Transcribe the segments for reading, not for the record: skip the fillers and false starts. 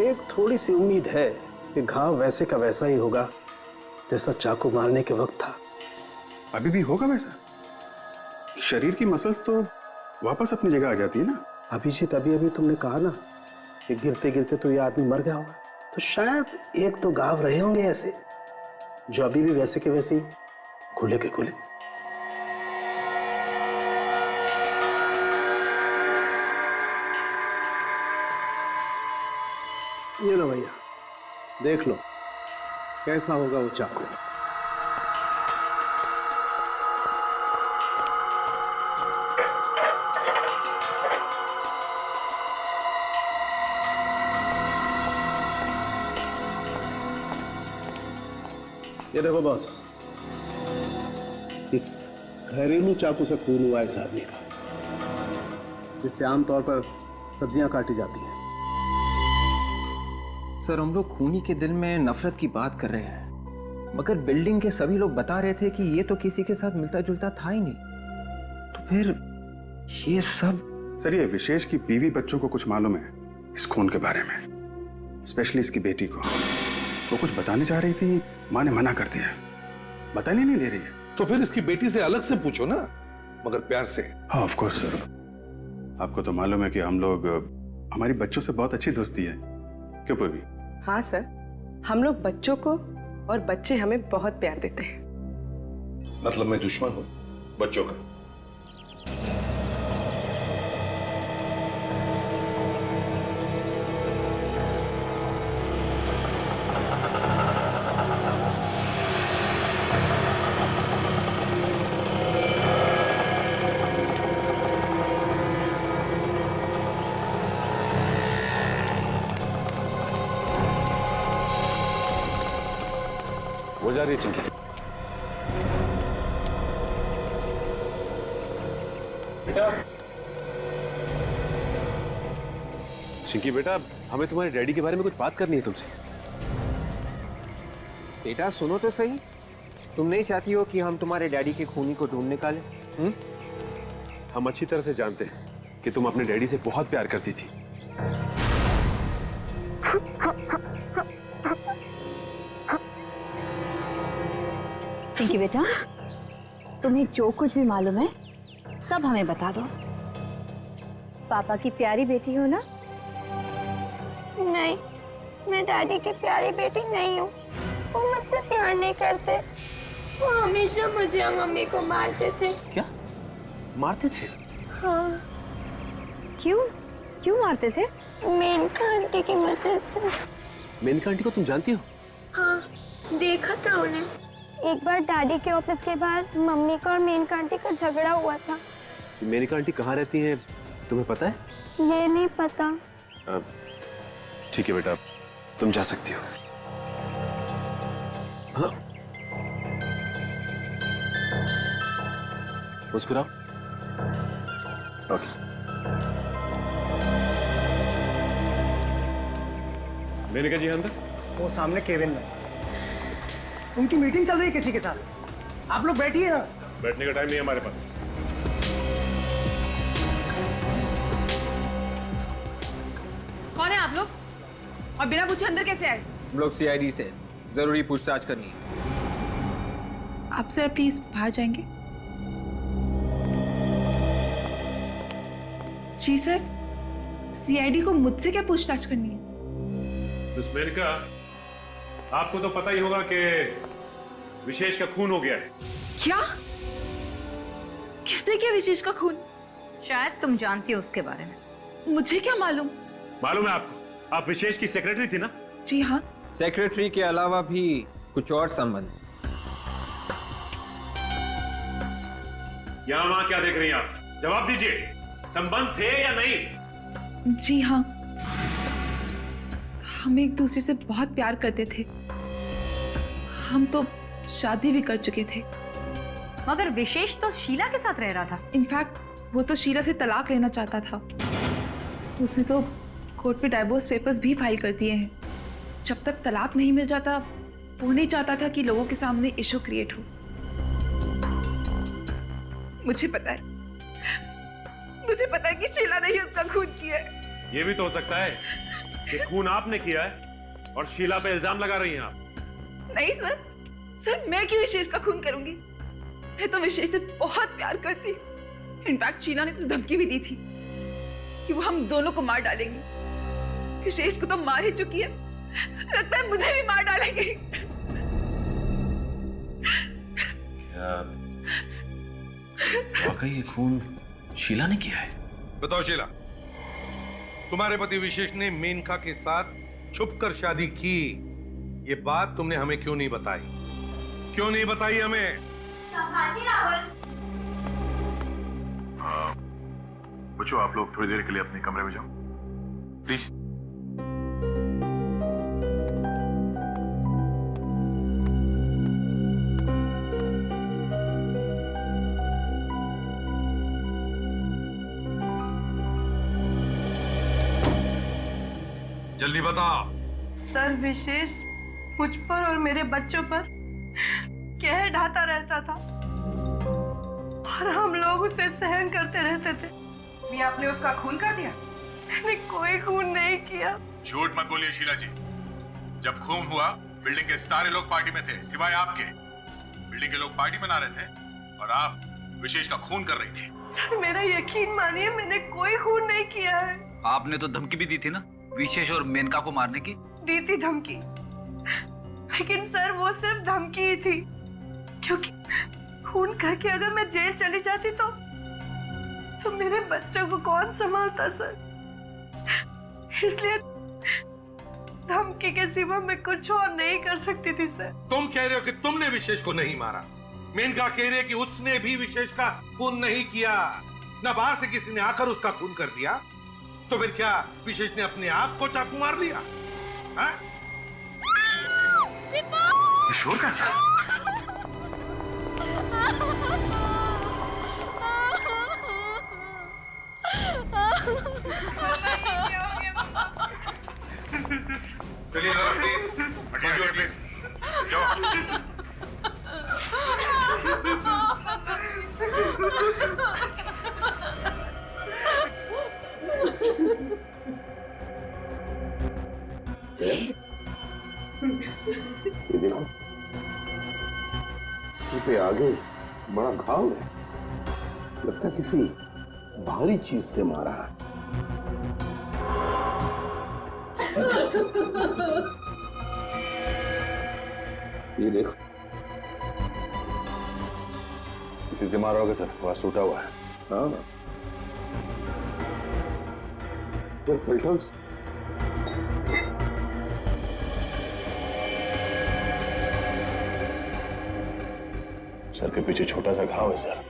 एक थोड़ी सी उम्मीद है कि घाव वैसे का वैसा ही होगा जैसा चाकू मारने के वक्त था। अभी भी होगा वैसा? शरीर की मसल्स तो वापस अपनी जगह आ जाती है ना। अभिजीत, अभी अभी तुमने कहा ना कि गिरते गिरते तो ये आदमी मर गया होगा, तो शायद एक दो घाव रहे होंगे ऐसे जो अभी भी वैसे के वैसे ही खुले के खुले। ये लो भैया, देख लो कैसा होगा वो चाकू। ये देखो बॉस, इस घरेलू चाकू से खून हुआ इस आदमी का, जिससे आमतौर पर सब्जियां काटी जाती हैं। सर, हम लोग खूनी के दिल में नफरत की बात कर रहे हैं, मगर बिल्डिंग के सभी लोग बता रहे थे कि ये तो किसी के साथ मिलता जुलता था ही नहीं, तो फिर ये सब। सर, ये विशेष की बीवी बच्चों को कुछ मालूम है इस खून के बारे में, स्पेशली इसकी बेटी को। वो कुछ बताने जा रही थी, माँ ने मना कर दिया, बताने नहीं दे रही है। तो फिर इसकी बेटी से अलग से पूछो ना, मगर प्यार से। हाँ ऑफ कोर्स सर, आपको तो मालूम है कि हम लोग, हमारी बच्चों से बहुत अच्छी दोस्ती है, क्यों पूर्वी? हाँ सर, हम लोग बच्चों को और बच्चे हमें बहुत प्यार देते हैं। मतलब मैं दुश्मन हूँ बच्चों का? वो जा रही है चिंकी। बेटा, चिंकी बेटा, हमें तुम्हारे डैडी के बारे में कुछ बात करनी है तुमसे। बेटा सुनो तो सही, तुम नहीं चाहती हो कि हम तुम्हारे डैडी के खूनी को ढूंढ निकालें? हम अच्छी तरह से जानते हैं कि तुम अपने डैडी से बहुत प्यार करती थी। चिंकी बेटा, तुम्हें जो कुछ भी मालूम है सब हमें बता दो। पापा की प्यारी बेटी हो ना? नहीं, मैं डैडी की प्यारी बेटी नहीं हूँ। वो मुझसे प्यार नहीं करते। वो हमेशा मुझे और मम्मी को मारते थे। क्या मारते थे? हाँ। क्यों क्यों मारते थे? मेनका आंटी की वजह से। मेनका आंटी को तुम जानती हो? हाँ, देखा था उन्हें। एक बार डैडी के ऑफिस के बाद मम्मी का और मेनका आंटी का झगड़ा हुआ था। मेनका आंटी कहाँ रहती हैं तुम्हें पता है? ये नहीं पता। ठीक है बेटा, तुम जा सकती हो। हाँ, मुस्कुराओ। ओके। मेनका जी अंदर? वो सामने केबिन में, उनकी मीटिंग चल रही है किसी के साथ, आप लोग बैठिए ना। बैठने का टाइम नहीं है हमारे पास। कौन है आप लोग और बिना पूछे अंदर कैसे आए? हम लोग सीआईडी से जरूरी पूछताछ करनी है। आप सर प्लीज बाहर जाएंगे? जी सर, सीआईडी को मुझसे क्या पूछताछ करनी है? मिस मेनका, आपको तो पता ही होगा कि विशेष का खून हो गया है। क्या? किसने किया विशेष का खून? शायद तुम जानती हो उसके बारे में। मुझे क्या मालूम? मालूम है आपको? आप विशेष की सेक्रेटरी थी ना? जी हाँ। सेक्रेटरी के अलावा भी कुछ और संबंध? यहाँ वहां क्या देख रही हैं आप? जवाब दीजिए, संबंध थे या नहीं? जी हाँ, हम एक दूसरे से बहुत प्यार करते थे। हम तो शादी भी कर चुके थे। मगर विशेष तो शीला के साथ रह रहा था। इनफैक्ट वो तो शीला से तलाक लेना चाहता था। उसने तो कोर्ट पे डाइवोर्स पेपर्स भी फाइल कर दिए हैं। जब तक तलाक नहीं मिल जाता, वो नहीं चाहता था कि लोगों के सामने इशू क्रिएट हो। मुझे पता है कि शीला ने ही उसका खून किया है। ये भी तो हो सकता है ये खून आपने किया है और शीला पे इल्जाम लगा रही हैं आप। नहीं सर, सर मैं क्यों विशेष का खून करूंगी? मैं तो विशेष से बहुत प्यार करती। इनफैक्ट शीला ने तो धमकी भी दी थी कि वो हम दोनों को मार डालेंगी। विशेष को तो मार ही चुकी है, लगता है मुझे भी मार डालेंगी। क्या वाकई ये खून शीला ने किया है? बताओ शीला, तुम्हारे पति विशेष ने मेनका के साथ छुपकर शादी की, ये बात तुमने हमें क्यों नहीं बताई? क्यों नहीं बताई हमें? राहुल, बच्चों आप लोग थोड़ी देर के लिए अपने कमरे में जाओ प्लीज। जल्दी बताओ। सर विशेष मुझ पर और मेरे बच्चों पर कहर ढाता रहता था और हम लोग उसे सहन करते रहते थे। भी आपने उसका खून कर दिया? मैंने कोई खून नहीं किया। झूठ मत बोलिए शीला जी। जब खून हुआ बिल्डिंग के सारे लोग पार्टी में थे सिवाय आपके। बिल्डिंग के लोग पार्टी मना रहे थे और आप विशेष का खून कर रही थी। सर मेरा यकीन मानिए, मैंने कोई खून नहीं किया है। आपने तो धमकी भी दी थी ना विशेष और मेनका को मारने की? दी थी धमकी, लेकिन सर वो सिर्फ धमकी ही थी, क्योंकि खून करके अगर मैं जेल चली जाती तो मेरे बच्चों को कौन संभालता सर? इसलिए धमकी के सिवा मैं कुछ और नहीं कर सकती थी सर। तुम कह रहे हो कि तुमने विशेष को नहीं मारा, मेनका कह रही है कि उसने भी विशेष का खून नहीं किया, न बाहर से किसी ने आकर उसका खून कर दिया। तो फिर क्या विशेष ने अपने आप को चाकू मार लिया? शोर कैसा? चलिए जरा प्लीज, हटिए प्लीज, जाओ। ये देखो, सिर पे आगे बड़ा घाव है, लगता है किसी भारी चीज से मारा है। ये देखो, किसी से मारा होगा सर, वहां टूटा हुआ है। हाँ, तो फिल्टर्स सर के पीछे छोटा सा घाव है सर।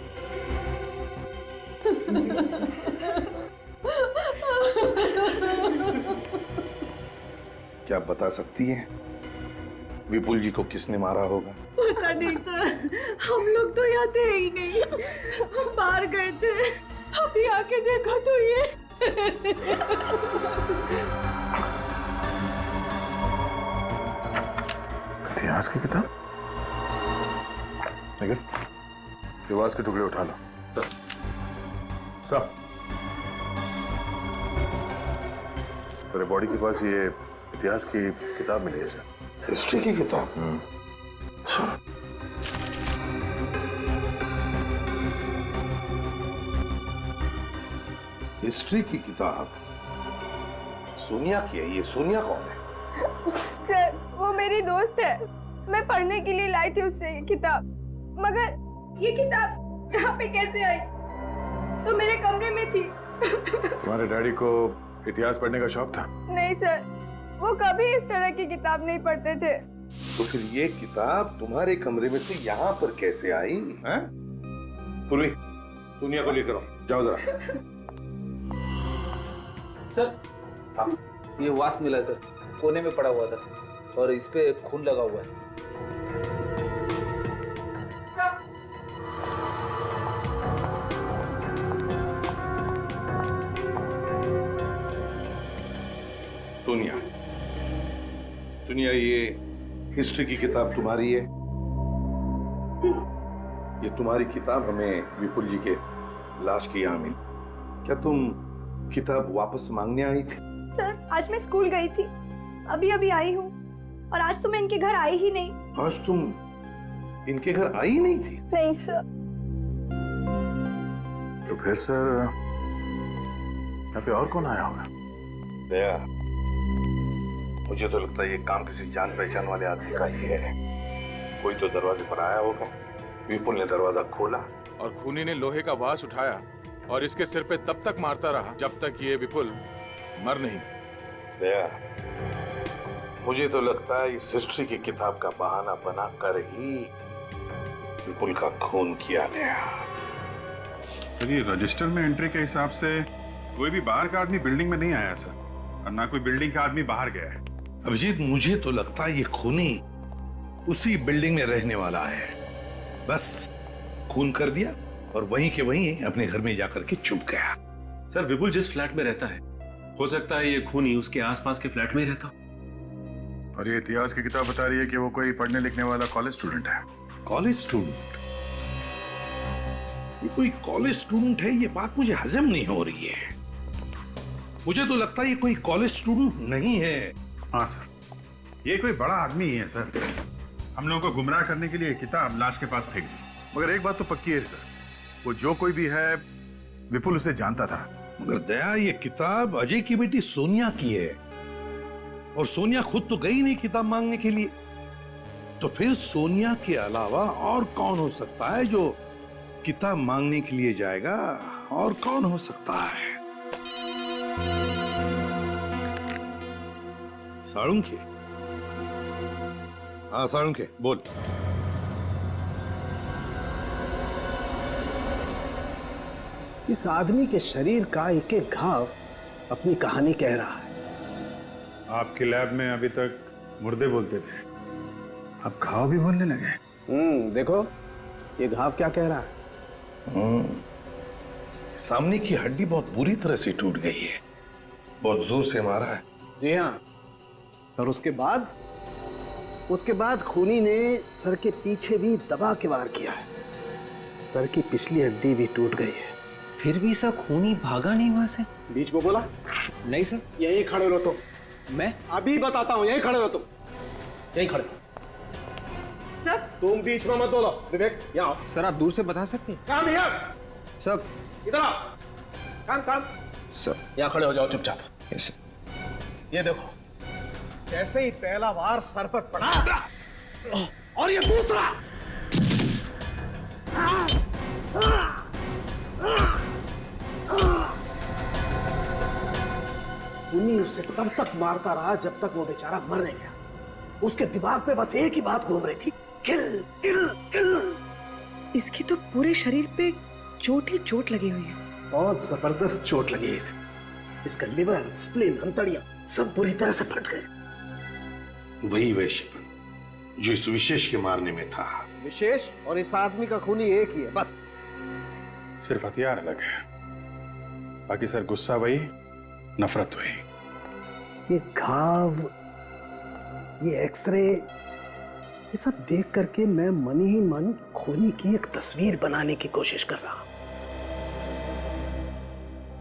क्या बता सकती है विपुल जी को किसने मारा होगा? पता नहीं सर, हम लोग तो यहाँ थे ही नहीं, हम बाहर गए थे। अभी आके देखो तो ये इतिहास की किताब, लेकिन इतिहास के टुकड़े उठा लो सब। मेरे बॉडी के पास ये इतिहास की किताब मिली है सर। हिस्ट्री की किताब? अच्छा, हिस्ट्री की किताब सोनिया की है। ये सोनिया कौन है? सर वो मेरी दोस्त है, मैं पढ़ने के लिए लाई थी उससे ये किताब, मगर ये किताब यहाँ पे कैसे आई? तो मेरे कमरे में थी। तुम्हारे डैडी को इतिहास पढ़ने का शौक था? नहीं सर, वो कभी इस तरह की किताब नहीं पढ़ते थे। तो फिर ये किताब तुम्हारे कमरे में से यहाँ पर कैसे आई? हैं? पूर्वी, सोनिया को लेकर आओ, जाओ जरा। सर हाँ, ये वास्प मिला सर, कोने में पड़ा हुआ था और इस पे खून लगा हुआ है। सोनिया, सोनिया ये हिस्ट्री की किताब तुम्हारी है? ये तुम्हारी किताब हमें विपुल जी के लाश की यहाँ मिली। क्या तुम किताब वापस मांगने आई थी? सर आज मैं स्कूल गई थी, अभी अभी आई हूँ, और आज तो मैं इनके घर आई ही नहीं। आज तुम इनके घर आई नहीं थी? नहीं सर। तो फिर सर यहाँ पे और कौन आया होगा? दया, मुझे तो लगता है ये काम किसी जान पहचान वाले आदमी का ही है। कोई तो दरवाजे पर आया होगा, विपुल ने दरवाजा खोला और खूनी ने लोहे का वास उठाया और इसके सिर पे तब तक मारता रहा जब तक ये विपुल मर नहीं। दया, मुझे तो लगता है इस हिस्ट्री की किताब का बहाना बनाकर ही विपुल का खून किया गया। सर ये रजिस्टर में एंट्री के हिसाब से कोई भी बाहर का आदमी बिल्डिंग में नहीं आया सर, और ना कोई बिल्डिंग का आदमी बाहर गया है। अभिजीत, मुझे तो लगता है ये खूनी उसी बिल्डिंग में रहने वाला है। बस खून कर दिया और वहीं के वहीं अपने घर में जाकर के छुप गया। सर विपुल जिस फ्लैट में रहता है, हो सकता है ये खूनी उसके आसपास के फ्लैट में ही रहता। और ये इतिहास की किताब बता रही है कि वो कोई पढ़ने लिखने वाला कॉलेज स्टूडेंट है। College student? ये कोई कॉलेज स्टूडेंट है, ये बात मुझे हजम नहीं हो रही है। मुझे तो लगता है ये कोई कॉलेज स्टूडेंट नहीं है। हाँ सर, ये कोई बड़ा आदमी ही है सर। हम लोगों को गुमराह करने के लिए किताब लाश के पास फेंक दी। मगर एक बात तो पक्की है सर, वो जो कोई भी है विपुल उसे जानता था। मगर दया, ये किताब अजय की बेटी सोनिया की है, और सोनिया खुद तो गई नहीं किताब मांगने के लिए। तो फिर सोनिया के अलावा और कौन हो सकता है जो किताब मांगने के लिए जाएगा? और कौन हो सकता है? साळुंखे? हाँ साळुंखे, बोल। इस आदमी के शरीर का एक एक घाव अपनी कहानी कह रहा है। आपके लैब में अभी तक मुर्दे बोलते थे, अब घाव भी बोलने लगे। देखो ये घाव क्या कह रहा है। सामने की हड्डी बहुत बुरी तरह से टूट गई है, बहुत जोर से मारा है। जी हाँ, और उसके बाद खूनी ने सर के पीछे भी दबा के वार किया है। सर की पिछली हड्डी भी टूट गई है। फिर भी सर खूनी भागा नहीं वहां से? बीच में बोला? नहीं सर। यहीं खड़े रहो तुम। मैं अभी बताता हूँ, यहीं खड़े रहो तुम, यहीं खड़े रहो। सर तुम बीच में मत बोलो। विवेक यहाँ आओ। सर आप दूर से बता सकते हैं? काम हियर। सर इधर आओ। काम सर यहाँ खड़े हो जाओ चुपचाप। Yes sir. ये देखो, जैसे ही पहला वार सर पर पड़ा और ये दूसरा, खूनी उसे तब तक मारता रहा जब तक वो बेचारा मर नहीं गया। उसके दिमाग पे बस एक ही बात घूम रही थी, किल किल किल। इसकी तो पूरे शरीर पे चोट ही चोट लगी हुई है। बहुत जबरदस्त चोट लगी है इसे। इसका लिवर, स्प्लीन, अंतड़ियां सब बुरी तरह से फट गए। वही वैश्यपन जो इस विशेष के मारने में था। विशेष और इस आदमी का खूनी एक ही है बस। सिर्फ हथियार अलग है, बाकी सर गुस्सा वही, नफरत वही। ये घाव, ये एक्सरे, ये सब देख करके मैं मन ही मन खूनी की एक तस्वीर बनाने की कोशिश कर रहा हूं।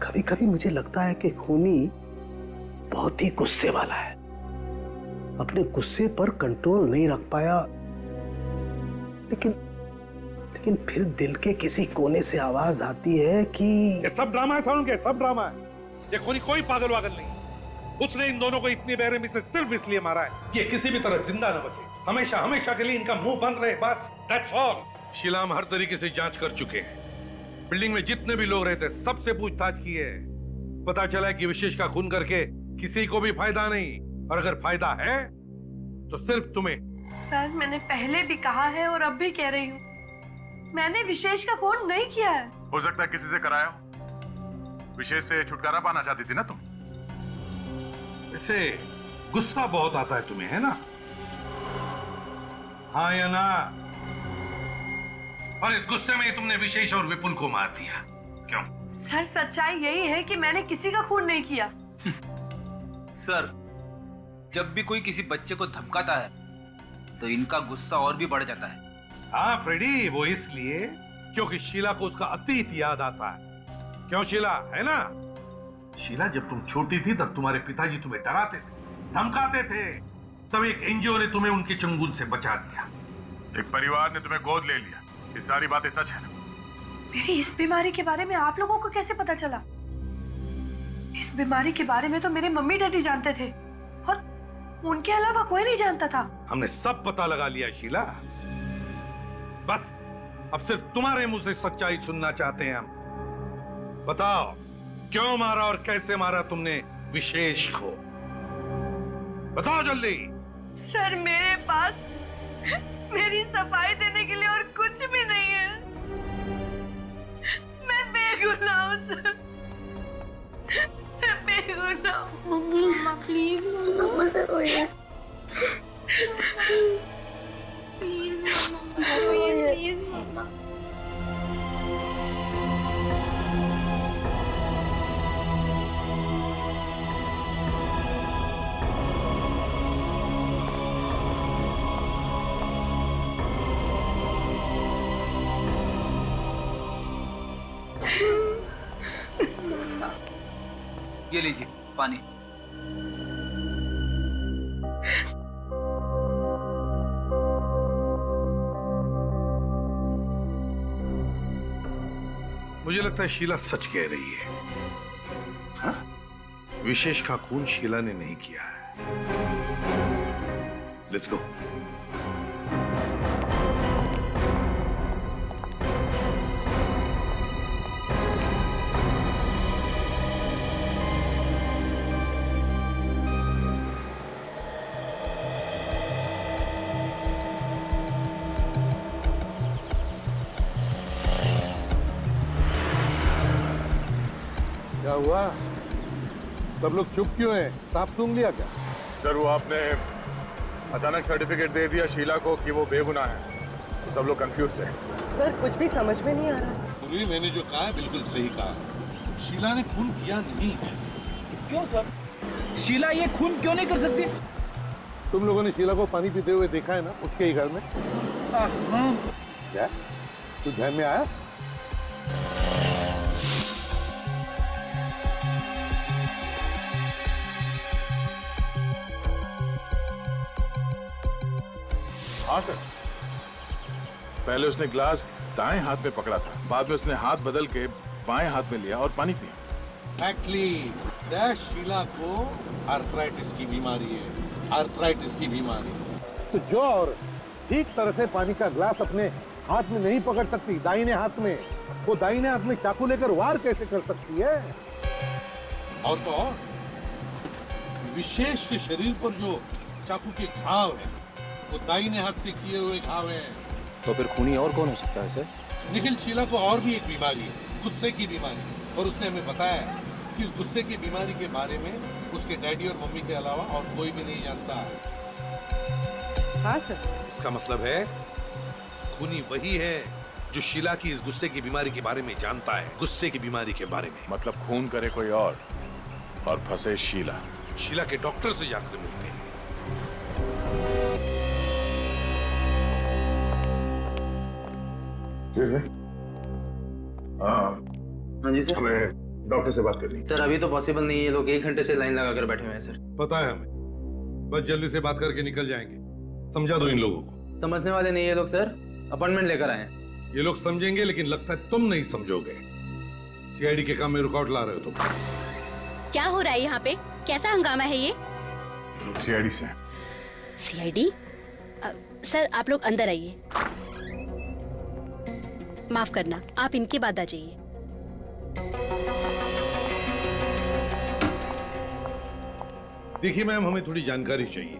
कभी कभी मुझे लगता है कि खूनी बहुत ही गुस्से वाला है, अपने गुस्से पर कंट्रोल नहीं रख पाया, लेकिन फिर दिल के किसी कोने से आवाज आती है कि ये सब ड्रामा है सारुण के, सब ड्रामा है। ये कोई पागल वागल नहीं। उसने इन दोनों को इतनी बेरहमी से सिर्फ इसलिए मारा है ये किसी भी तरह जिंदा न बचे, हमेशा हमेशा के लिए इनका मुंह बंद रहे, बस दैट्स ऑल। शीला हम हर तरीके से जांच कर चुके हैं। बिल्डिंग में जितने भी लोग रहते सबसे पूछताछ की है। पता चला है कि विशेष का खून करके किसी को भी फायदा नहीं, और अगर फायदा है तो सिर्फ तुम्हें। सर मैंने पहले भी कहा है और अब भी कह रही हूँ, मैंने विशेष का खून नहीं किया है। हो सकता है किसी से कराया हो। विशेष से छुटकारा पाना चाहती थी ना तुम? ऐसे गुस्सा बहुत आता है तुम्हें, है ना? हाँ या ना? और इस गुस्से में ही तुमने विशेष और विपुल को मार दिया, क्यों? सर सच्चाई यही है कि मैंने किसी का खून नहीं किया। सर जब भी कोई किसी बच्चे को धमकाता है तो इनका गुस्सा और भी बढ़ जाता है। हाँ फ्रेडी, वो इसलिए क्योंकि शीला को उसका अतीत याद आता है। क्यों शीला, है ना? शीला, जब तुम छोटी थी तब तुम्हारे पिताजी तुम्हें डराते थे, धमकाते थे, तब एक एनजीओ ने तुम्हें उनके चंगुल से बचा दिया। एक परिवार ने तुम्हें गोद ले लिया, ये सारी बातें सच है ना? मेरी इस बीमारी के बारे में आप लोगों को कैसे पता चला? इस बीमारी के बारे में तो मेरे मम्मी डैडी जानते थे और उनके अलावा कोई नहीं जानता था। हमने सब पता लगा लिया शीला, बस अब सिर्फ तुम्हारे मुंह से सच्चाई सुनना चाहते हैं हम। बताओ, क्यों मारा और कैसे मारा तुमने विशेष को? बताओ जल्दी। सर, मेरे पास मेरी सफाई देने के लिए और कुछ भी नहीं है। मैं बेगुनाह हूँ सर, मैं बेगुनाह हूँ। मम्मा प्लीज, मम्मा तो रोइए। प्लीज मम्मा रोइए, प्लीज मम्मा। ये लीजिए पानी। मुझे लगता है शीला सच कह रही है। हाँ? विशेष का खून शीला ने नहीं किया है। Let's go. क्या हुआ? सब लोग चुप क्यों हैं? साफ सूंघ लिया क्या? सर, वो आपने अचानक सर्टिफिकेट दे दिया शीला को कि वो बेगुनाह है, तो सब लोग कंफ्यूज है। सर, कुछ भी समझ में नहीं आ रहा। पूरी मैंने जो कहा है बिल्कुल सही कहा। शीला ने खून किया नहीं है। क्यों सर? शीला ये खून क्यों नहीं कर सकती? तुम लोगों ने शीला को पानी पीते हुए देखा है ना, उसके ही घर में। क्या तू ध्यान में आया? हाँ सर, पहले उसने ग्लास दाएं हाथ में पकड़ा था, बाद में उसने हाथ बदल के बाएं हाथ में लिया और पानी पिया। Exactly. शीला को आर्थराइटिस की बीमारी है, आर्थराइटिस की बीमारी। तो जो और ठीक तरह से पानी का ग्लास अपने हाथ में नहीं पकड़ सकती दाहिने हाथ में, वो दाहिने हाथ में चाकू लेकर वार कैसे कर सकती है? और तो और विशेष के शरीर पर जो चाकू के घाव है वो दाहिने हाथ से किए हुए घाव हैं। तो फिर खूनी और कौन हो सकता है सर? निखिल, शीला को और भी एक बीमारी है, गुस्से की बीमारी, और उसने हमें बताया कि इस गुस्से की बीमारी के बारे में उसके डैडी और मम्मी के अलावा और कोई भी नहीं जानता। हाँ सर। इसका मतलब है खूनी वही है जो शीला की इस गुस्से की बीमारी के बारे में जानता है, गुस्से की बीमारी के बारे में। मतलब खून करे कोई और फंसे शीला। शीला के डॉक्टर से जाकर मिलते हैं। हाँ जी सर। हमें डॉक्टर से बात करनी। सर अभी तो पॉसिबल नहीं है, लोग 1 घंटे से लाइन लगा कर बैठे हुए हैं सर। पता है हमें, बस जल्दी से बात करके निकल जाएंगे। समझा दो इन लोगों को। समझने वाले नहीं है लोग सर, अपॉइंटमेंट लेकर आए हैं। ये लोग समझेंगे, लेकिन लगता है तुम नहीं समझोगे। सीआईडी के काम में रुकावट ला रहे हो तुम। क्या हो रहा है यहाँ पे? कैसा हंगामा है ये? सीआईडी से। सीआईडी? सर आप लोग अंदर आइए। माफ करना, आप इनके बाद आ जाइए। देखिए मैम, हमें थोड़ी जानकारी चाहिए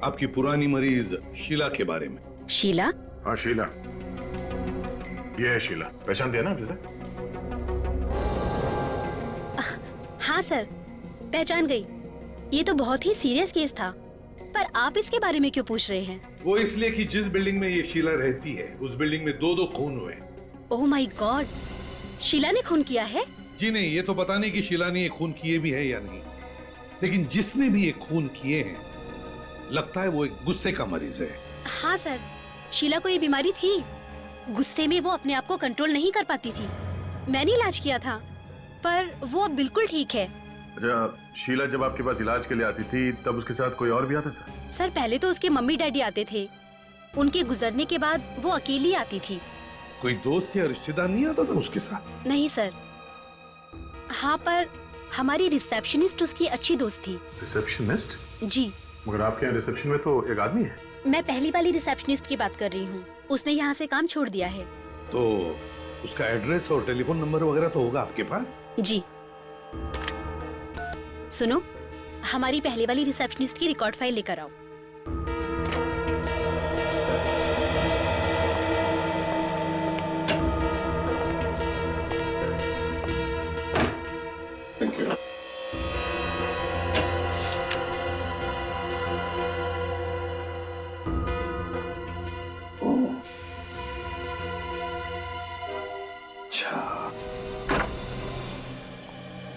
आपकी पुरानी मरीज शीला के बारे में। शीला? हाँ शीला, ये है शीला। पहचान दिया ना आपसे? हाँ सर, पहचान गई। ये तो बहुत ही सीरियस केस था, पर आप इसके बारे में क्यों पूछ रहे हैं? वो इसलिए कि जिस बिल्डिंग में ये शीला रहती है उस बिल्डिंग में 2 खून हुए। ओह माय गॉड, शीला ने खून किया है? जी नहीं, ये तो पता नहीं कि शीला ने ये खून किए भी है या नहीं, लेकिन जिसने भी ये खून किए हैं लगता है वो एक गुस्से का मरीज है। हाँ सर, शीला को ये बीमारी थी। गुस्से में वो अपने आप को कंट्रोल नहीं कर पाती थी। मैंने इलाज किया था, पर वो अब बिल्कुल ठीक है। अच्छा, शीला जब आपके पास इलाज के लिए आती थी तब उसके साथ कोई और भी आता था? सर पहले तो उसके मम्मी डैडी आते थे, उनके गुजरने के बाद वो अकेली आती थी। कोई दोस्त या रिश्तेदार नहीं आता था उसके साथ? नहीं सर। हाँ, पर हमारी रिसेप्शनिस्ट उसकी अच्छी दोस्त थी। रिसेप्शनिस्ट? जी। मगर आपके यहाँ रिसेप्शन में तो एक आदमी है। मैं पहली वाली रिसेप्शनिस्ट की बात कर रही हूँ, उसने यहाँ से काम छोड़ दिया है। तो उसका एड्रेस और टेलीफोन नंबर वगैरह तो होगा आपके पास? जी। सुनो, हमारी पहले वाली रिसेप्शनिस्ट की रिकॉर्ड फाइल लेकर आओ। Thank you.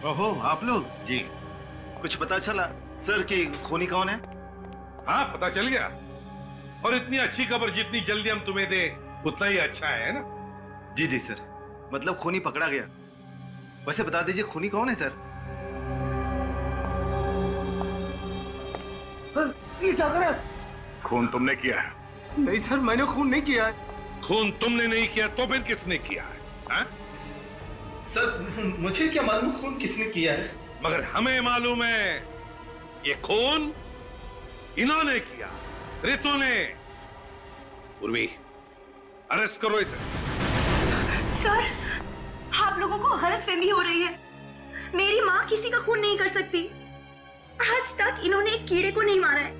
ओहो, आप लोग? जी। कुछ पता चला सर कि खूनी कौन है? हाँ, पता चल गया। और इतनी अच्छी खबर जितनी जल्दी हम तुम्हें दे उतना ही अच्छा है ना? जी जी सर, मतलब खूनी पकड़ा गया। वैसे बता दीजिए खूनी कौन है सर? ये क्या कर रहा है? खून तुमने किया है? नहीं सर, मैंने खून नहीं किया है। खून तुमने नहीं किया तो फिर किसने किया है? हा? सर मुझे क्या मालूम खून किसने किया है? मगर हमें मालूम है ये खून इन्होंने किया, रितु ने। उर्वी, अरेस्ट करो इसे। सर, आप लोगों को गलतफहमी हो रही है। मेरी माँ किसी का खून नहीं कर सकती। आज तक इन्होंने एक कीड़े को नहीं मारा है,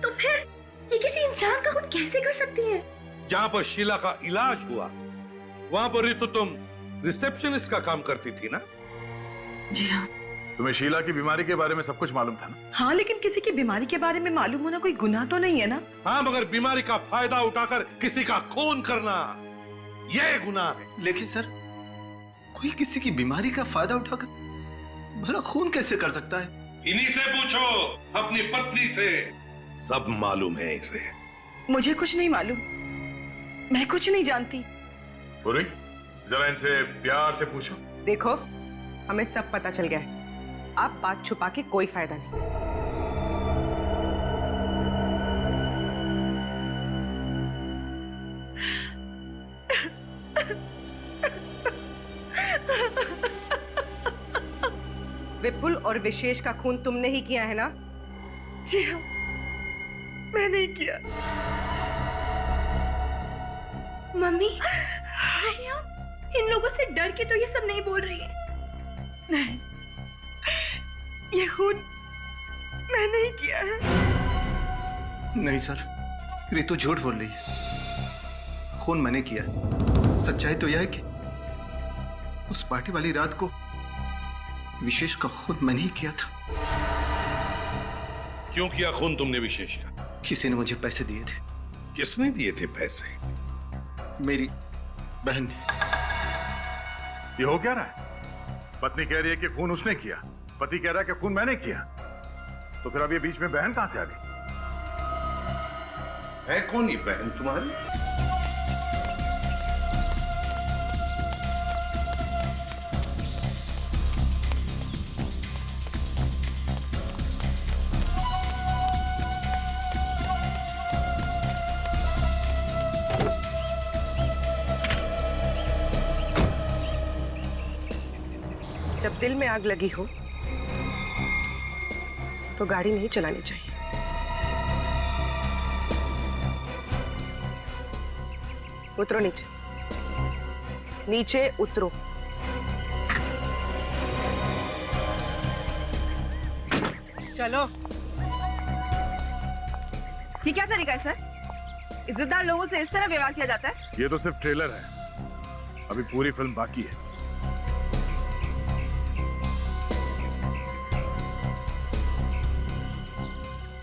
तो फिर ये किसी इंसान का खून कैसे कर सकती है? जहां पर शीला का इलाज हुआ वहां पर रितु तुम रिसेप्शनिस्ट का काम करती थी ना? जी हाँ। तुम्हें शीला की बीमारी के बारे में सब कुछ मालूम था ना? हाँ, लेकिन किसी की बीमारी के बारे में मालूम होना कोई गुनाह तो नहीं है ना? हाँ, मगर बीमारी का फायदा उठाकर किसी का खून करना यह गुनाह है। लेकिन सर, कोई किसी की बीमारी का फायदा उठाकर भला खून कैसे कर सकता है? इन्हीं से पूछो, अपनी पत्नी से। सब मालूम है इसे। मुझे कुछ नहीं मालूम, मैं कुछ नहीं जानती। पूरी, जरा इनसे प्यार से पूछो। देखो, हमें सब पता चल गया है। आप बात छुपा के कोई फायदा नहीं। विपुल और विशेष का खून तुमने ही किया है ना? जी हाँ, मैंने ही किया। मम्मी, इन लोगों से डर के तो ये सब नहीं बोल रही है। नहीं, ये खून मैंने ही किया है। नहीं सर, रितु झूठ बोल रही है। खून मैंने किया है। सच्चाई तो यह है कि उस पार्टी वाली रात को विशेष का खून मैंने ही किया था। क्यों किया खून तुमने विशेष का? किसी ने मुझे पैसे दिए थे। किसने दिए थे पैसे? मेरी बहन ने। ये हो क्या रहा है? पत्नी कह रही है कि खून उसने किया, पति कह रहा है कि खून मैंने किया। तो फिर अब ये बीच में बहन कहां से आ गई? है कौन ये बहन तुम्हारी? जब दिल में आग लगी हो तो गाड़ी नहीं चलानी चाहिए। उतरो नीचे, नीचे उतरो। चलो। ये क्या तरीका है सर? इज्जतदार लोगों से इस तरह व्यवहार किया जाता है? ये तो सिर्फ ट्रेलर है, अभी पूरी फिल्म बाकी है।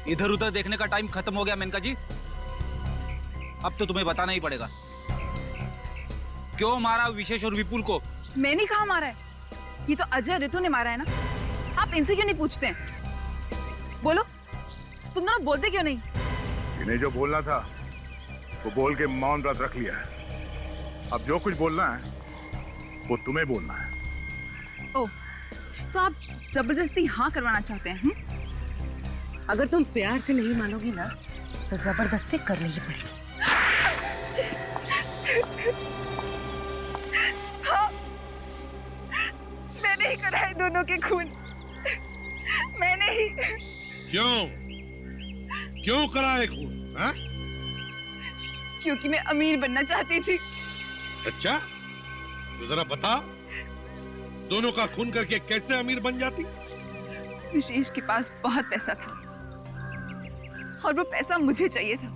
इधर उधर देखने का टाइम खत्म हो गया मेनका जी। अब तो तुम्हें बताना ही पड़ेगा, क्यों मारा विशेष और विपुल को? मैंने कहा मारा है? ये तो अजय रितु ने मारा है ना। आप इनसे क्यों नहीं पूछते हैं? बोलो, तुम दोनों बोलते क्यों नहीं? इन्हें जो बोलना था वो बोल के मौन व्रत रख लिया है। अब जो कुछ बोलना है वो तुम्हें बोलना है। ओह, तो आप जबरदस्ती हाँ करवाना चाहते हैं? अगर तुम प्यार से नहीं मानोगी ना तो जबरदस्ती करनी ही पड़ेगी। हाँ, मैंने ही कराए दोनों के खून, मैंने ही। क्यों कराए खून? हाँ? क्योंकि मैं अमीर बनना चाहती थी। अच्छा, तो जरा बता, दोनों का खून करके कैसे अमीर बन जाती? विशेष के पास बहुत पैसा था और वो पैसा मुझे चाहिए था,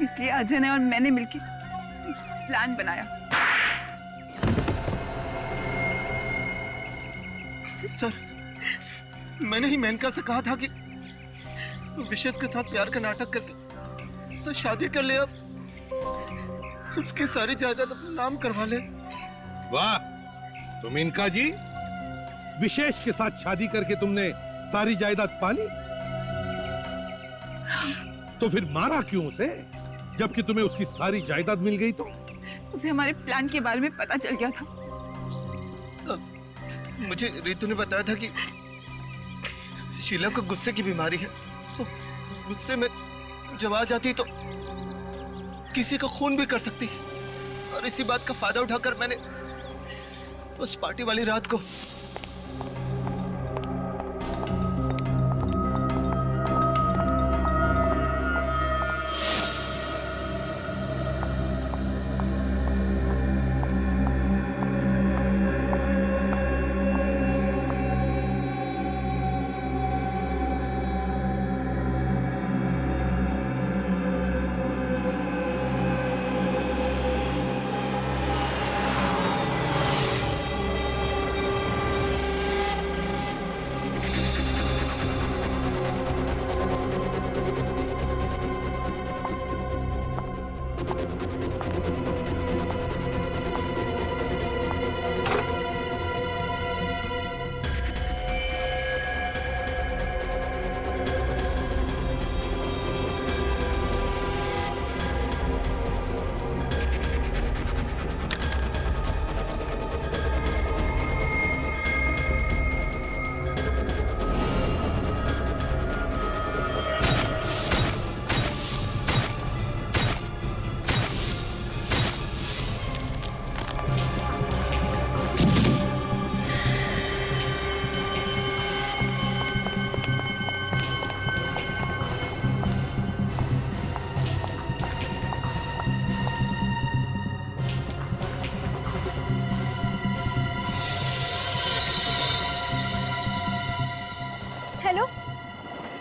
इसलिए अजय ने और मैंने मिलकर प्लान बनाया। सर, मैंने ही मेनका से कहा था कि विशेष के साथ प्यार का नाटक करके उससे शादी कर ले, अब उसकी सारी जायदाद अपना नाम करवा ले। वाह, तो मेनका जी, विशेष के साथ शादी करके तुमने सारी जायदाद पा ली? तो फिर मारा क्यों उसे, जबकि तुम्हें उसकी सारी जायदाद मिल गई? तो उसे हमारे प्लान के बारे में पता चल गया था। मुझे रितु ने बताया था कि शीला को गुस्से की बीमारी है, तो गुस्से में जब आ जाती तो किसी का खून भी कर सकती, और इसी बात का फायदा उठाकर मैंने उस पार्टी वाली रात को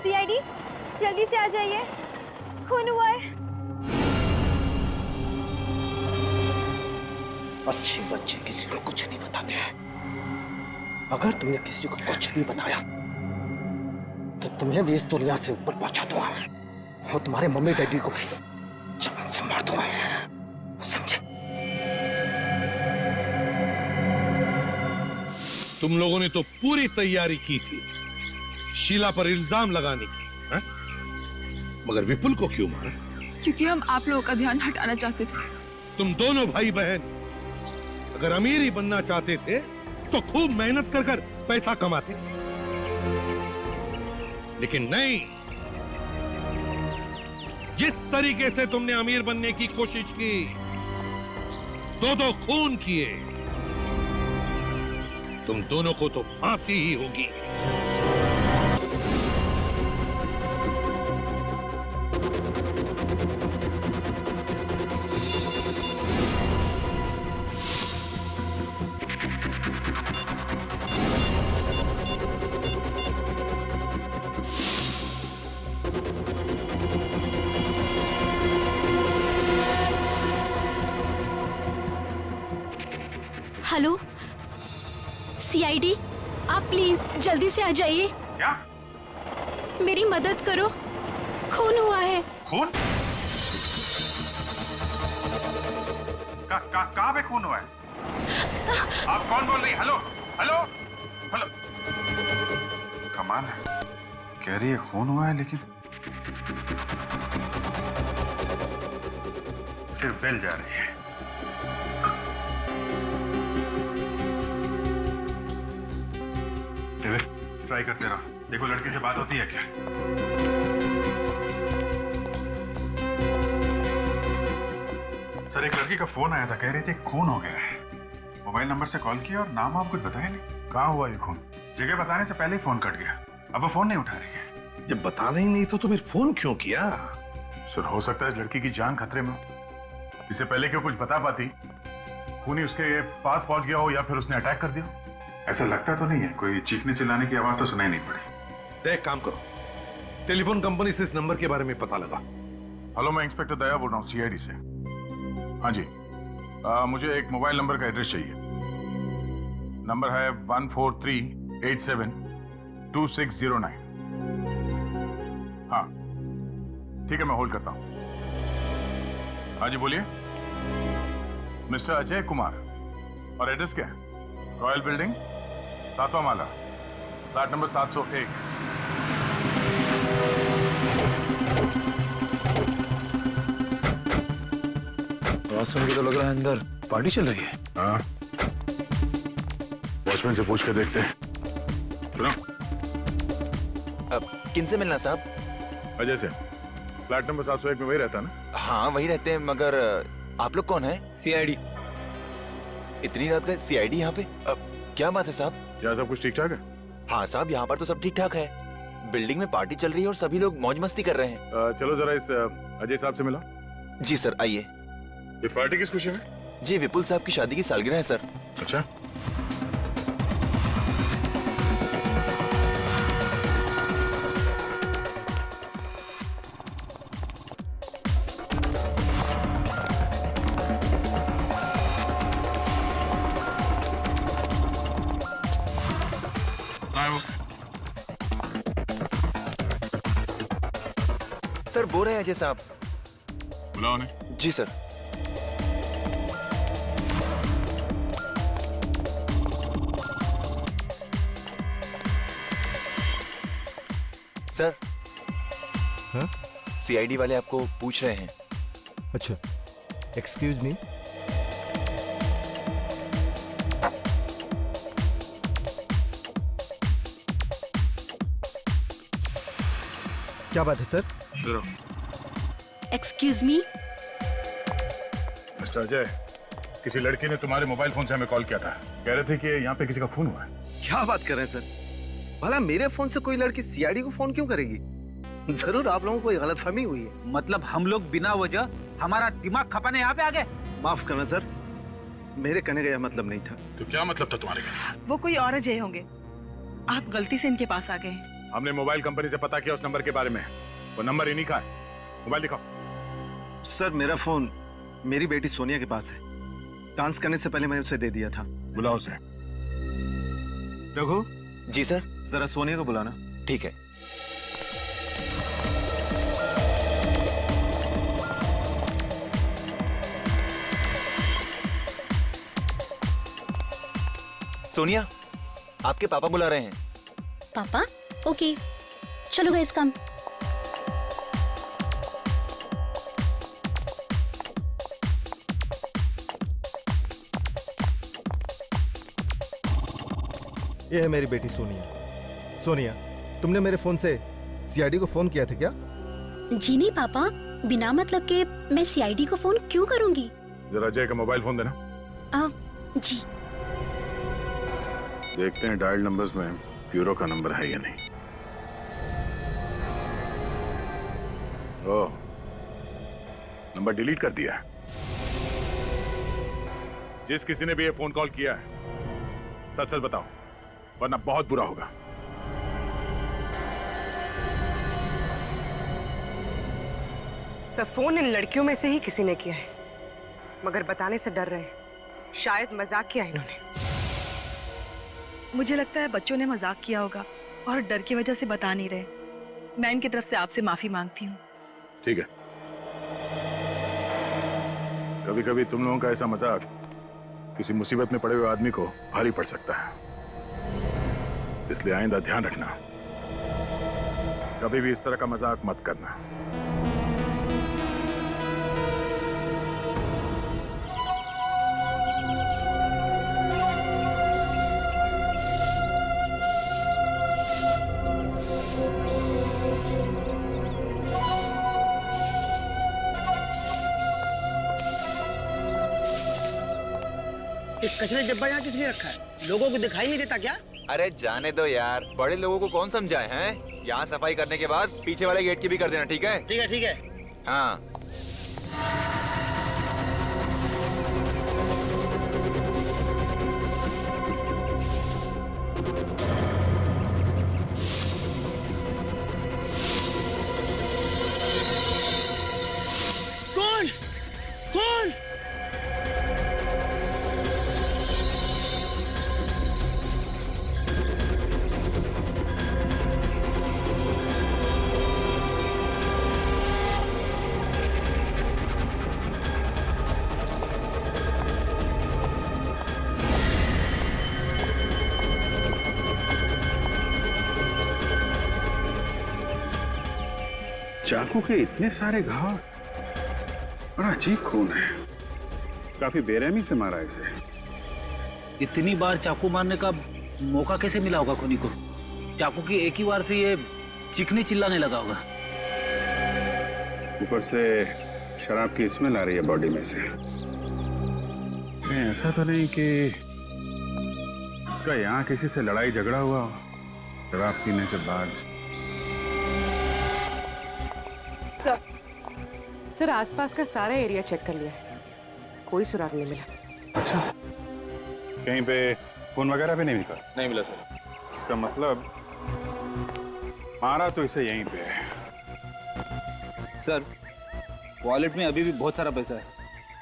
सीआईडी, जल्दी से आ जाइए, खून हुआ है। अच्छे बच्चे किसी को कुछ नहीं बताते हैं। अगर तुमने किसी को कुछ भी बताया तो तुम्हें भी इस दुनिया से ऊपर पहुंचा दूंगा और तुम्हारे मम्मी डैडी को भी जान से मार दूंगा, समझे? तुम लोगों ने तो पूरी तैयारी की थी शीला पर इल्जाम लगाने की, हा? मगर विपुल को क्यों मारा? क्योंकि हम आप लोगों का ध्यान हटाना चाहते थे। तुम दोनों भाई बहन अगर अमीर ही बनना चाहते थे तो खूब मेहनत कर कर पैसा कमाते, लेकिन नहीं। जिस तरीके से तुमने अमीर बनने की कोशिश की, दो खून किए, तुम दोनों को तो फांसी ही होगी। हेलो सीआईडी, आप प्लीज जल्दी से आ जाइए। क्या? मेरी मदद करो, खून हुआ है। खून? कहाँ पे खून हुआ है? आप कौन बोल रही? Hello hello hello. कमाल है, कह रही है खून हुआ है लेकिन सिर्फ बेल जा रही है। ट्राई करते रहो, देखो लड़की से बात होती है क्या। सर एक लड़की का फोन आया था, कह रही थी खून हो गया है। मोबाइल नंबर से कॉल किया और नाम आप कुछ बताया नहीं। कहाँ हुआ ये खून? जगह बताने से पहले ही फोन कट गया। अब वो फोन नहीं उठा रही है। जब बताना ही नहीं तो फिर फोन क्यों किया? सर हो सकता है इस लड़की की जान खतरे में हो। इससे पहले क्यों कुछ बता पाती, खून ही उसके पास पहुंच गया हो या फिर उसने अटैक कर दिया हो। ऐसा लगता तो नहीं है, कोई चीखने चिल्लाने की आवाज तो सुनाई नहीं पड़ी। एक काम करो, टेलीफोन कंपनी से इस नंबर के बारे में पता लगा। हेलो, मैं इंस्पेक्टर दया बोल रहा हूँ CID से। हाँ जी, मुझे एक मोबाइल नंबर का एड्रेस चाहिए। नंबर है 143872609। हाँ ठीक है, मैं होल्ड करता हूँ। हाँ जी बोलिए। मिस्टर अजय कुमार। और एड्रेस क्या है? रॉयल बिल्डिंग, 7वां माला, फ्लैट नंबर 701। आवाज सुन के तो लग रहा है अंदर पार्टी चल रही है। हाँ, वॉचमैन से पूछ के देखते हैं। सुनो। किन से मिलना साहब? अजय से। फ्लैट नंबर 701 में वही रहता है ना? हाँ वही रहते हैं, मगर आप लोग कौन है? CID। इतनी रात का CID यहाँ पे? क्या बात है साहब? क्या सब कुछ ठीक ठाक है? हाँ साहब, यहाँ पर तो सब ठीक ठाक है। बिल्डिंग में पार्टी चल रही है और सभी लोग मौज मस्ती कर रहे हैं। चलो जरा इस अजय साहब से मिलो। जी सर, आइए। ये पार्टी किस खुशी में? जी विपुल साहब की शादी की सालगिरह है सर। अच्छा। सर बोल रहे हैं अजय साहब। बुलाओ उन्हें। जी सर। सर। हाँ? CID वाले आपको पूछ रहे हैं। अच्छा, एक्सक्यूज मी। क्या बात है sir? Excuse me. Mister Ajay, किसी लड़की ने तुम्हारे मोबाइल फोन से हमें कॉल किया था। कह रहे थे कि यहाँ पे किसी का खून हुआ है। क्या बात कर रहे हैं सर? भला मेरे फोन से कोई लड़की CID को फोन क्यों करेगी? जरूर आप लोगों को कोई गलतफहमी हुई है। मतलब हम लोग बिना वजह हमारा दिमाग खपाने यहाँ पे आ गए? माफ करना सर, मेरे कहने का यह मतलब नहीं था। तो क्या मतलब था तुम्हारे कहने? वो कोई और अजय होंगे, आप गलती से इनके पास आ गए। हमने मोबाइल कंपनी से पता किया उस नंबर के बारे में। वो नंबर इन्हीं का है। मोबाइल दिखाओ। सर मेरा फोन मेरी बेटी सोनिया के पास है। डांस करने से पहले मैंने उसे दे दिया था। बुलाओ उसे। रघु। जी सर। जरा सोनिया को बुलाना। ठीक है। सोनिया, आपके पापा बुला रहे हैं। पापा? ओके, चलो गाइस कम। ये है मेरी बेटी सोनिया। सोनिया, तुमने मेरे फोन से CID को फोन किया था क्या? जी नहीं पापा, बिना मतलब के मैं CID को फोन क्यों करूंगी? जरा अजय का मोबाइल फोन देना। जी। देखते हैं डायल नंबर्स में ब्यूरो का नंबर है या नहीं। ओह, नंबर डिलीट कर दिया है। जिस किसी ने भी ये फोन कॉल किया है, सच सच बताओ, वरना बहुत बुरा होगा। सब फोन इन लड़कियों में से ही किसी ने किया है, मगर बताने से डर रहे हैं। शायद मजाक किया इन्होंने। मुझे लगता है बच्चों ने मजाक किया होगा और डर की वजह से बता नहीं रहे। मैं इनकी तरफ से आपसे माफी मांगती हूँ। ठीक है। कभी कभी तुम लोगों का ऐसा मजाक किसी मुसीबत में पड़े हुए आदमी को भारी पड़ सकता है, इसलिए आइंदा ध्यान रखना, कभी भी इस तरह का मजाक मत करना। ये कचरे डब्बा यहाँ किसने रखा है? लोगों को दिखाई नहीं देता क्या? अरे जाने दो यार, बड़े लोगों को कौन समझाए हैं? यहाँ सफाई करने के बाद पीछे वाले गेट की भी कर देना, ठीक है? ठीक है ठीक है। हाँ। कौन? कौन? चाकू के इतने सारे घाव, बड़ा अजीब खून है। काफी बेरहमी से मारा इसे। इतनी बार चाकू मारने का मौका कैसे मिला होगा खूनी को? चाकू की एक ही बार से ये चीखने चिल्लाने लगा होगा। ऊपर से शराब की स्मेल आ रही है बॉडी में से। कहीं ऐसा तो नहीं कि इसका यहाँ किसी से लड़ाई झगड़ा हुआ हो शराब पीने के बाद? सर आसपास का सारा एरिया चेक कर लिया है, कोई सुराग नहीं मिला। अच्छा, कहीं पे खून वगैरह भी नहीं मिला? नहीं मिला सर। इसका मतलब मारा तो इसे यहीं पे है। सर वॉलेट में अभी भी बहुत सारा पैसा है,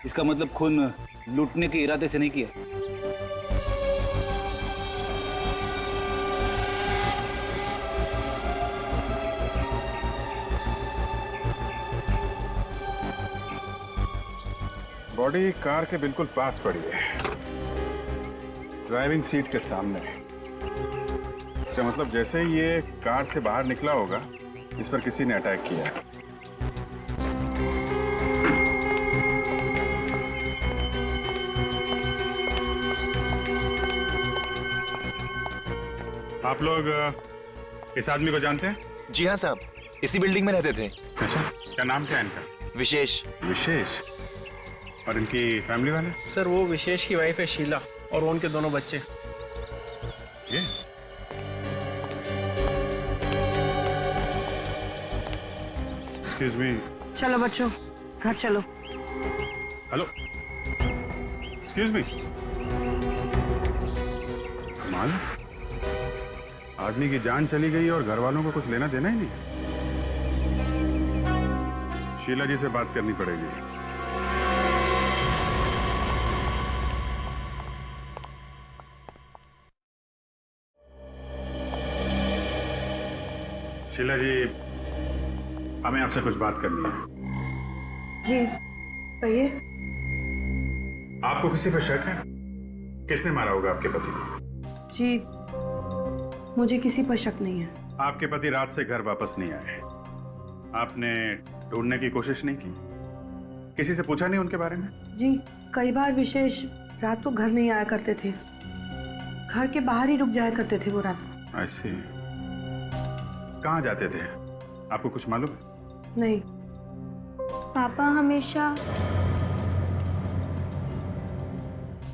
इसका मतलब खून लूटने के इरादे से नहीं किया। बॉडी कार के बिल्कुल पास पड़ी है, ड्राइविंग सीट के सामने। इसका मतलब जैसे ही ये कार से बाहर निकला होगा, इस पर किसी ने अटैक किया है। आप लोग इस आदमी को जानते हैं? जी हाँ साहब, इसी बिल्डिंग में रहते थे। अच्छा, क्या नाम क्या है इनका? विशेष। विशेष? और इनकी फैमिली वाले? सर वो विशेष की वाइफ है शीला और उनके दोनों बच्चे। ये एक्सक्यूज मी। चलो बच्चों घर चलो। Hello, excuse me. कमाल, आदमी की जान चली गई और घर वालों को कुछ लेना देना ही नहीं। शीला जी से बात करनी पड़ेगी। शीला जी, हमें आपसे कुछ बात करनी है। जी कहिए। आपको किसी पर शक है? किसने मारा होगा आपके पति को? जी मुझे किसी पर शक नहीं है। आपके पति रात से घर वापस नहीं आए, आपने ढूंढने की कोशिश नहीं की? किसी से पूछा नहीं उनके बारे में? जी कई बार विशेष रात को घर नहीं आया करते थे, घर के बाहर ही रुक जाया करते थे वो रात। ऐसे कहाँ जाते थे, आपको कुछ मालूम? नहीं। पापा हमेशा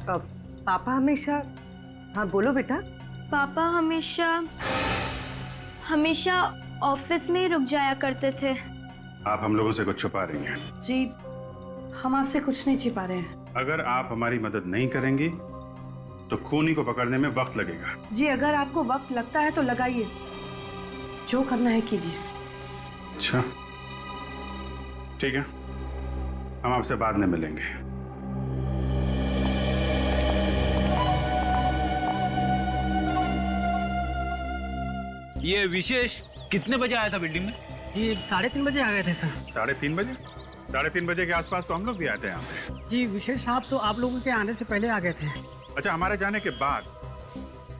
पापा हमेशा, हाँ बोलो बेटा। पापा हमेशा हमेशा ऑफिस में ही रुक जाया करते थे। आप हम लोगों से कुछ छुपा रही हैं। जी हम आपसे कुछ नहीं छिपा रहे हैं। अगर आप हमारी मदद नहीं करेंगी तो खूनी को पकड़ने में वक्त लगेगा। जी अगर आपको वक्त लगता है तो लगाइए, जो करना है कीजिए। अच्छा ठीक है, हम आपसे बाद में मिलेंगे। ये विशेष कितने बजे आया था बिल्डिंग में? जी 3:30 बजे आ गए थे सर। 3:30 बजे? 3:30 बजे के आसपास तो हम लोग भी आए थे यहाँ पे। जी विशेष साहब तो आप लोगों के आने से पहले आ गए थे। अच्छा, हमारे जाने के बाद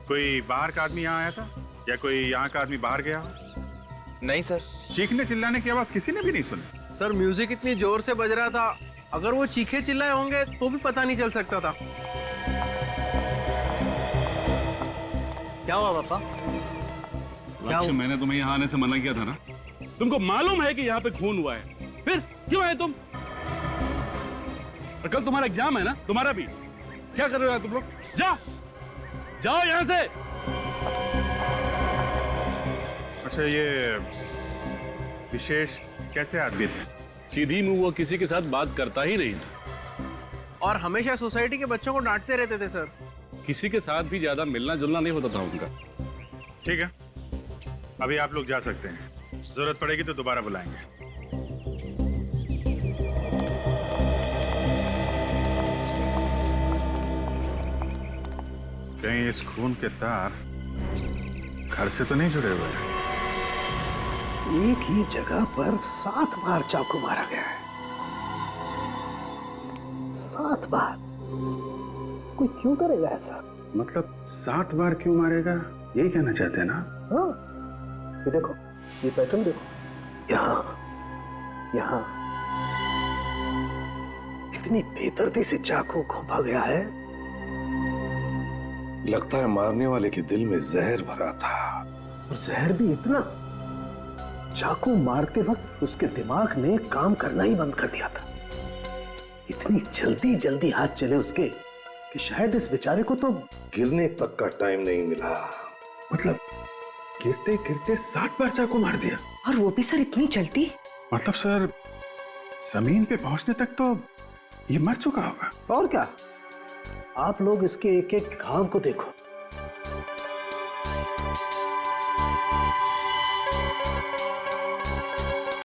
कोई बाहर का आदमी यहाँ आया था या कोई यहाँ का आदमी बाहर गया? नहीं सर। चीखने चिल्लाने की आवाज किसी ने भी नहीं सुनी। सर म्यूजिक इतनी जोर से बज रहा था, अगर वो चीखे चिल्लाए होंगे तो भी पता नहीं चल सकता था। क्या हुआ पापा? लक्ष्य, मैंने तुम्हें यहाँ आने से मना किया था ना? तुमको मालूम है कि यहाँ पे खून हुआ है, फिर क्यों आए तुम? और कल तुम्हारा एग्जाम है ना, तुम्हारा भी। क्या कर रहे हो तुम लोग? जाओ जाओ यहां से। अच्छा, ये विशेष कैसे आदमी थे? सीधी मुंह वो किसी के साथ बात करता ही नहीं था और हमेशा सोसाइटी के बच्चों को डांटते रहते थे सर। किसी के साथ भी ज्यादा मिलना जुलना नहीं होता था उनका। ठीक है, अभी आप लोग जा सकते हैं, जरूरत पड़ेगी तो दोबारा बुलाएंगे। कहीं इस खून के तार घर से तो नहीं जुड़े हुए हैं? एक ही जगह पर 7 बार चाकू मारा गया है। 7 बार। कोई क्यों करेगा ऐसा? मतलब 7 बार क्यों मारेगा, यही कहना चाहते हैं ना? हाँ, ये देखो, ये पैटर्न देखो, यहाँ इतनी बेदर्दी से चाकू घोंपा गया है। लगता है मारने वाले के दिल में जहर भरा था। और जहर भी इतना, चाकू मारते वक्त उसके दिमाग ने काम करना ही बंद कर दिया था। इतनी जल्दी जल्दी हाथ चले उसके कि शायद इस बेचारे को तो गिरने तक का टाइम नहीं मिला। मतलब गिरते गिरते 7 बार चाकू मार दिया। और वो भी सर इतनी जल्दी? मतलब सर जमीन पे पहुंचने तक तो ये मर चुका होगा। और क्या, आप लोग इसके एक एक घाव को देखो।